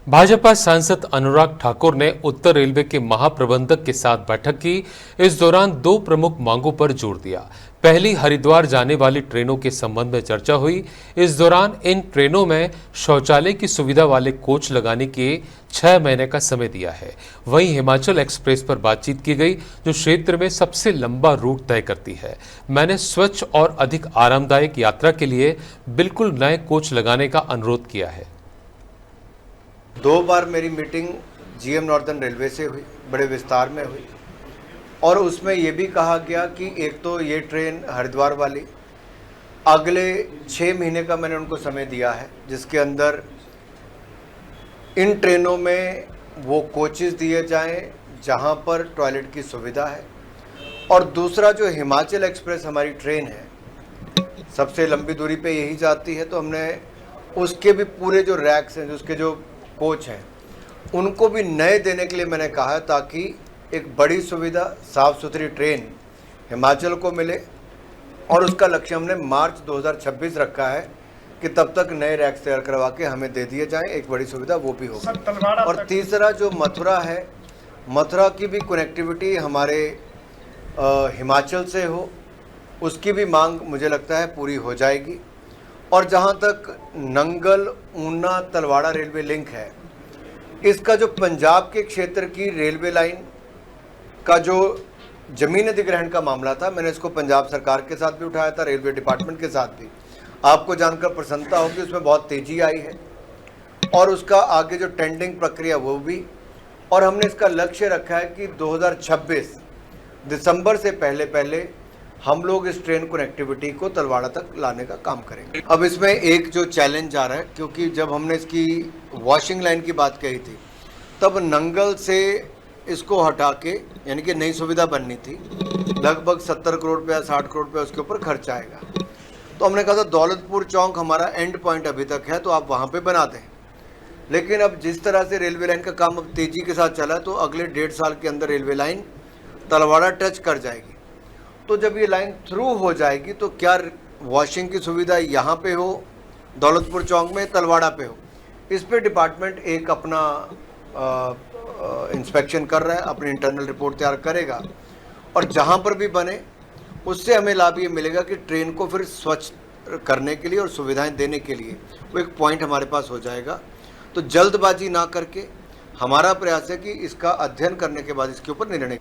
भाजपा सांसद अनुराग ठाकुर ने उत्तर रेलवे के महाप्रबंधक के साथ बैठक की। इस दौरान दो प्रमुख मांगों पर जोर दिया। पहली, हरिद्वार जाने वाली ट्रेनों के संबंध में चर्चा हुई। इस दौरान इन ट्रेनों में शौचालय की सुविधा वाले कोच लगाने के 6 महीने का समय दिया है। वहीं हिमाचल एक्सप्रेस पर बातचीत की गई, जो क्षेत्र में सबसे लंबा रूट तय करती है। मैंने स्वच्छ और अधिक आरामदायक यात्रा के लिए बिल्कुल नए कोच लगाने का अनुरोध किया है। 2 बार मेरी मीटिंग जीएम नॉर्दर्न रेलवे से हुई, बड़े विस्तार में हुई, और उसमें ये भी कहा गया कि एक तो ये ट्रेन हरिद्वार वाली अगले 6 महीने का मैंने उनको समय दिया है, जिसके अंदर इन ट्रेनों में वो कोचेस दिए जाएं जहां पर टॉयलेट की सुविधा है। और दूसरा, जो हिमाचल एक्सप्रेस हमारी ट्रेन है, सबसे लंबी दूरी पे यही जाती है, तो हमने उसके भी पूरे जो रैक्स हैं, उसके जो कोच हैं, उनको भी नए देने के लिए मैंने कहा है, ताकि एक बड़ी सुविधा, साफ़ सुथरी ट्रेन हिमाचल को मिले। और उसका लक्ष्य हमने मार्च 2026 रखा है कि तब तक नए रैक्स तैयार करवा के हमें दे दिए जाएं, एक बड़ी सुविधा वो भी होगी। और तीसरा, जो मथुरा है, मथुरा की भी कनेक्टिविटी हमारे हिमाचल से हो, उसकी भी मांग मुझे लगता है पूरी हो जाएगी। और जहाँ तक नंगल ऊना तलवाड़ा रेलवे लिंक है, इसका जो पंजाब के क्षेत्र की रेलवे लाइन का जो ज़मीन अधिग्रहण का मामला था, मैंने इसको पंजाब सरकार के साथ भी उठाया था, रेलवे डिपार्टमेंट के साथ भी। आपको जानकर प्रसन्नता होगी, उसमें बहुत तेज़ी आई है और उसका आगे जो टेंडरिंग प्रक्रिया वो भी। और हमने इसका लक्ष्य रखा है कि 2026 दिसंबर से पहले हम लोग इस ट्रेन कनेक्टिविटी को तलवाड़ा तक लाने का काम करेंगे। अब इसमें एक जो चैलेंज आ रहा है, क्योंकि जब हमने इसकी वॉशिंग लाइन की बात कही थी, तब नंगल से इसको हटा के, यानी कि नई सुविधा बननी थी, लगभग 70 करोड़ रुपया 60 करोड़ रुपया उसके ऊपर खर्च आएगा। तो हमने कहा था दौलतपुर चौक हमारा एंड पॉइंट अभी तक है, तो आप वहाँ पर बना दें। लेकिन अब जिस तरह से रेलवे लाइन का काम अब तेज़ी के साथ चला, तो अगले 1.5 साल के अंदर रेलवे लाइन तलवाड़ा टच कर जाएगी। तो जब ये लाइन थ्रू हो जाएगी, तो क्या वॉशिंग की सुविधा यहाँ पे हो, दौलतपुर चौक में, तलवाड़ा पे हो, इस पे डिपार्टमेंट एक अपना इंस्पेक्शन कर रहा है, अपनी इंटरनल रिपोर्ट तैयार करेगा। और जहाँ पर भी बने, उससे हमें लाभ ये मिलेगा कि ट्रेन को फिर स्वच्छ करने के लिए और सुविधाएं देने के लिए वो एक पॉइंट हमारे पास हो जाएगा। तो जल्दबाजी ना करके हमारा प्रयास है कि इसका अध्ययन करने के बाद इसके ऊपर निर्णय